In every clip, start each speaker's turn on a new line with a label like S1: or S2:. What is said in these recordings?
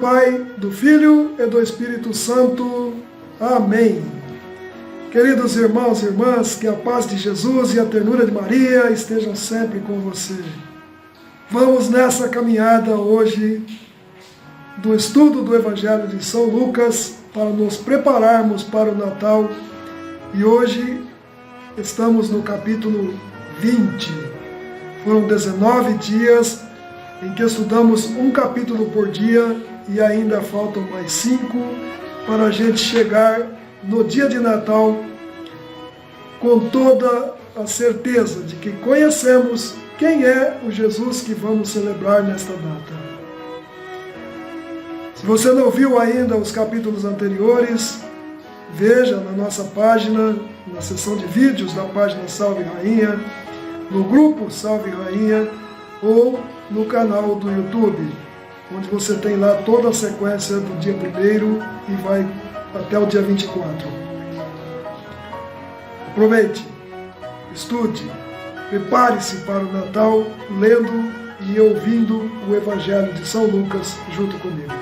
S1: Pai, do Filho e do Espírito Santo. Amém. Queridos irmãos e irmãs, que a paz de Jesus e a ternura de Maria estejam sempre com você. Vamos nessa caminhada hoje do estudo do Evangelho de São Lucas para nos prepararmos para o Natal. E hoje estamos no capítulo 20. Foram 19 dias em que estudamos um capítulo por dia e ainda faltam mais 5 para a gente chegar no dia de Natal com toda a certeza de que conhecemos quem é o Jesus que vamos celebrar nesta data. Se você não viu ainda os capítulos anteriores, veja na nossa página, na seção de vídeos da página Salve Rainha, no grupo Salve Rainha ou no canal do YouTube, onde você tem lá toda a sequência do dia 1º e vai até o dia 24. Aproveite, estude, prepare-se para o Natal lendo e ouvindo o Evangelho de São Lucas junto comigo.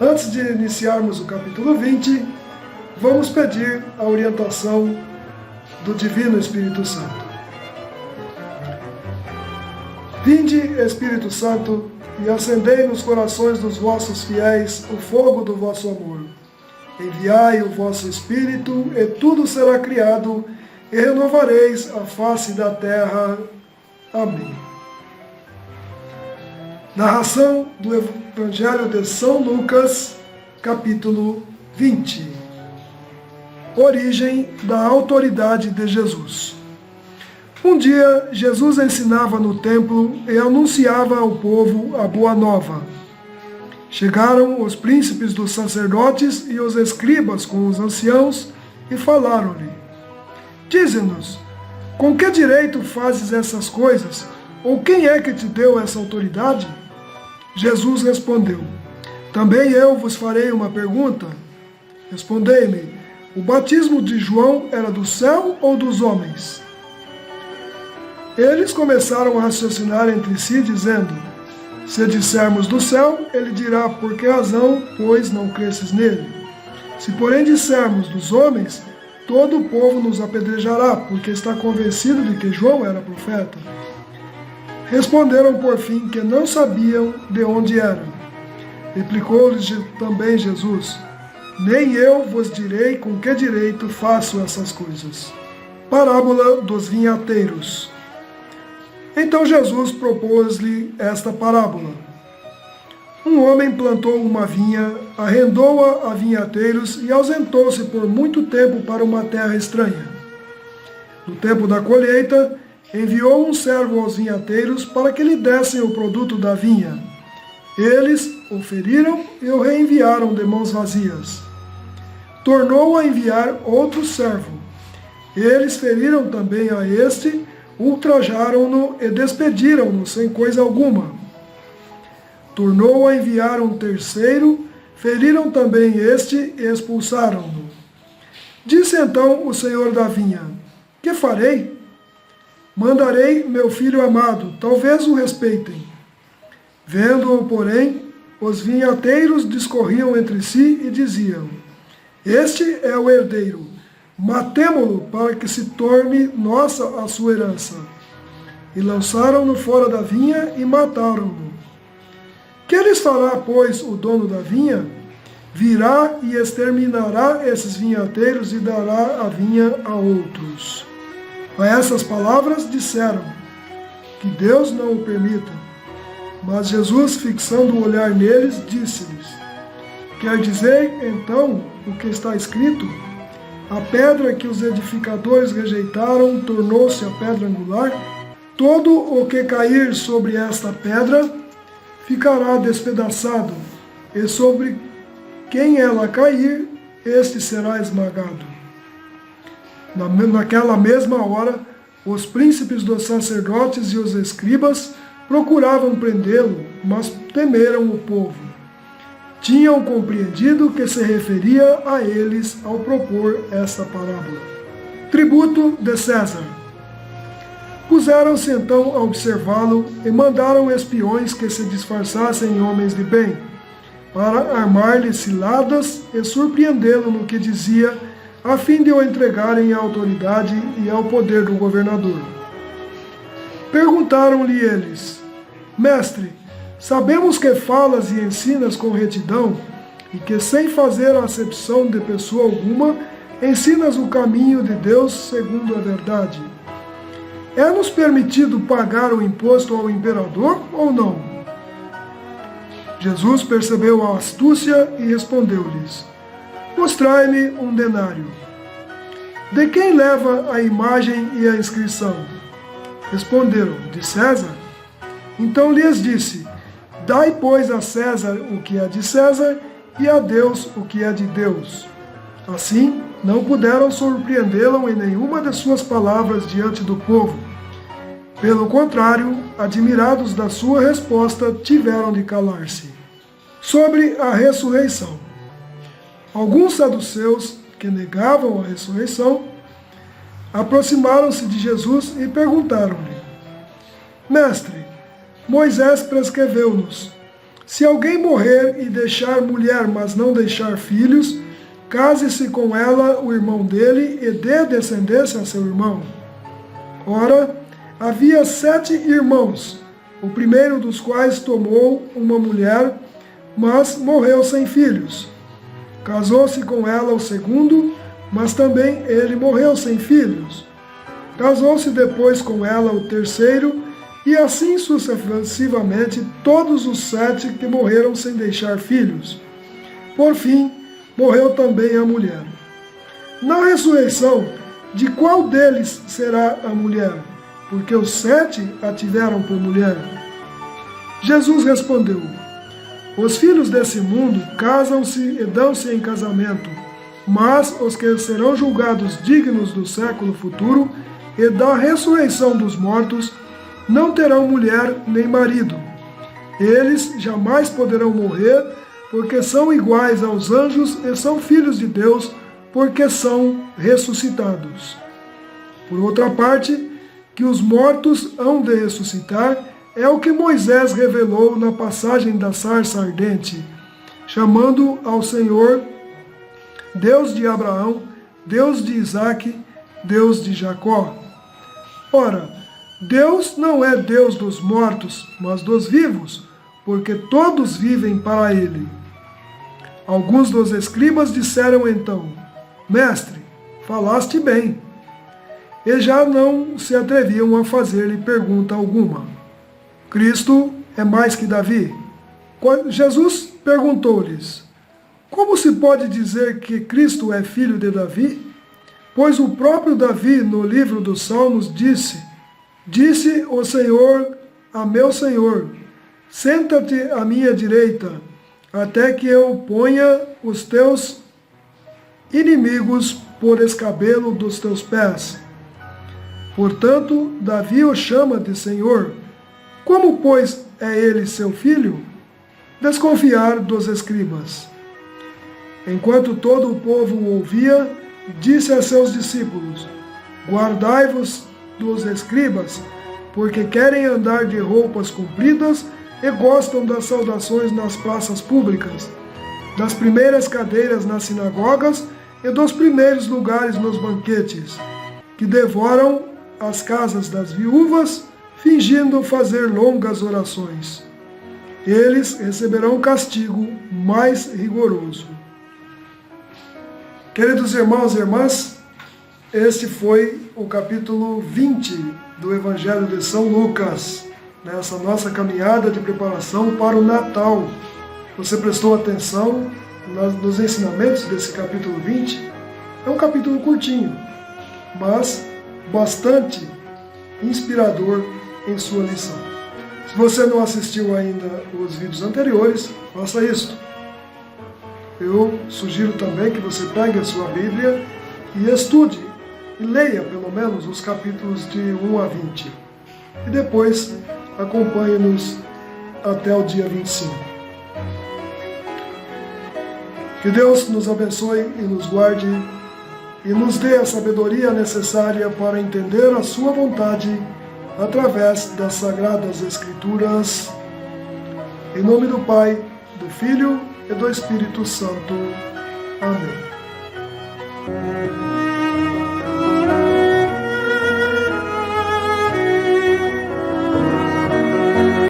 S1: Antes de iniciarmos o capítulo 20, vamos pedir a orientação do Divino Espírito Santo. Vinde, Espírito Santo, e acendei nos corações dos vossos fiéis o fogo do vosso amor. Enviai o vosso Espírito, e tudo será criado, e renovareis a face da terra. Amém. Narração do Evangelho de São Lucas, capítulo 20. Origem da autoridade de Jesus. Um dia, Jesus ensinava no templo e anunciava ao povo a boa nova. Chegaram os príncipes dos sacerdotes e os escribas com os anciãos e falaram-lhe: Dize-nos, com que direito fazes essas coisas? Ou quem é que te deu essa autoridade? Jesus respondeu: Também eu vos farei uma pergunta. Respondei-me: o batismo de João era do céu ou dos homens? Eles começaram a raciocinar entre si, dizendo: Se dissermos do céu, ele dirá: por que razão, pois não cresces nele? Se porém dissermos dos homens, todo o povo nos apedrejará, porque está convencido de que João era profeta. Responderam por fim que não sabiam de onde eram. Replicou-lhes também Jesus: Nem eu vos direi com que direito faço essas coisas. Parábola dos vinhateiros. Então Jesus propôs-lhe esta parábola. Um homem plantou uma vinha, arrendou-a a vinhateiros e ausentou-se por muito tempo para uma terra estranha. No tempo da colheita, enviou um servo aos vinhateiros para que lhe dessem o produto da vinha. Eles o feriram e o reenviaram de mãos vazias. Tornou a enviar outro servo. Eles feriram também a este, ultrajaram-no e despediram-no sem coisa alguma. Tornou a enviar um terceiro, feriram também este e expulsaram-no. Disse então o senhor da vinha: Que farei? Mandarei meu filho amado, talvez o respeitem. Vendo-o, porém, os vinhateiros discorriam entre si e diziam: Este é o herdeiro. Matemo-lo para que se torne nossa a sua herança. E lançaram-no fora da vinha e mataram-no. Que lhes fará, pois, o dono da vinha? Virá e exterminará esses vinhateiros e dará a vinha a outros. A essas palavras disseram: Que Deus não o permita. Mas Jesus, fixando o olhar neles, disse-lhes: Quer dizer, então, o que está escrito? A pedra que os edificadores rejeitaram tornou-se a pedra angular. Todo o que cair sobre esta pedra ficará despedaçado, e sobre quem ela cair, este será esmagado. Naquela mesma hora, os príncipes dos sacerdotes e os escribas procuravam prendê-lo, mas temeram o povo. Tinham compreendido que se referia a eles ao propor esta parábola. Tributo de César. Puseram-se então a observá-lo e mandaram espiões que se disfarçassem em homens de bem, para armar-lhe ciladas e surpreendê-lo no que dizia, a fim de o entregarem à autoridade e ao poder do governador. Perguntaram-lhe eles: Mestre, sabemos que falas e ensinas com retidão, e que sem fazer acepção de pessoa alguma, ensinas o caminho de Deus segundo a verdade. É-nos permitido pagar o imposto ao imperador ou não? Jesus percebeu a astúcia e respondeu-lhes: Mostrai-me um denário. De quem leva a imagem e a inscrição? Responderam: De César. Então lhes disse: Dai, pois, a César o que é de César, e a Deus o que é de Deus. Assim, não puderam surpreendê-lo em nenhuma de suas palavras diante do povo. Pelo contrário, admirados da sua resposta, tiveram de calar-se. Sobre a ressurreição. Alguns saduceus, que negavam a ressurreição, aproximaram-se de Jesus e perguntaram-lhe: Mestre, Moisés prescreveu-nos: se alguém morrer e deixar mulher, mas não deixar filhos, case-se com ela o irmão dele e dê descendência a seu irmão. Ora, havia 7 irmãos, o primeiro dos quais tomou uma mulher, mas morreu sem filhos. Casou-se com ela o segundo, mas também ele morreu sem filhos. Casou-se depois com ela o terceiro, e assim sucessivamente todos os 7 que morreram sem deixar filhos. Por fim, morreu também a mulher. Na ressurreição, de qual deles será a mulher? Porque os 7 a tiveram por mulher. Jesus respondeu: Os filhos desse mundo casam-se e dão-se em casamento, mas os que serão julgados dignos do século futuro e da ressurreição dos mortos não terão mulher nem marido. Eles jamais poderão morrer, porque são iguais aos anjos e são filhos de Deus, porque são ressuscitados. Por outra parte, que os mortos hão de ressuscitar é o que Moisés revelou na passagem da sarça ardente, chamando ao Senhor Deus de Abraão, Deus de Isaque, Deus de Jacó. Ora, Deus não é Deus dos mortos, mas dos vivos, porque todos vivem para Ele. Alguns dos escribas disseram então: Mestre, falaste bem. E já não se atreviam a fazer-lhe pergunta alguma. Cristo é mais que Davi? Jesus perguntou-lhes: Como se pode dizer que Cristo é filho de Davi? Pois o próprio Davi, no livro dos Salmos, disse o Senhor a meu Senhor: Senta-te à minha direita, até que eu ponha os teus inimigos por escabelo dos teus pés. Portanto, Davi o chama de Senhor. Como, pois, é ele seu filho? Desconfiar dos escribas. Enquanto todo o povo o ouvia, disse a seus discípulos: Guardai-vos dos escribas, porque querem andar de roupas compridas e gostam das saudações nas praças públicas, das primeiras cadeiras nas sinagogas e dos primeiros lugares nos banquetes, que devoram as casas das viúvas, fingindo fazer longas orações. Eles receberão castigo mais rigoroso. Queridos irmãos e irmãs, este foi o capítulo 20 do Evangelho de São Lucas, nessa nossa caminhada de preparação para o Natal. Você prestou atenção nos ensinamentos desse capítulo 20? É um capítulo curtinho, mas bastante inspirador em sua lição. Se você não assistiu ainda os vídeos anteriores, faça isso. Eu sugiro também que você pegue a sua Bíblia e estude, e leia pelo menos os capítulos de 1 a 20. E depois acompanhe-nos até o dia 25. Que Deus nos abençoe e nos guarde e nos dê a sabedoria necessária para entender a sua vontade através das Sagradas Escrituras. Em nome do Pai, do Filho e do Espírito Santo. Amém.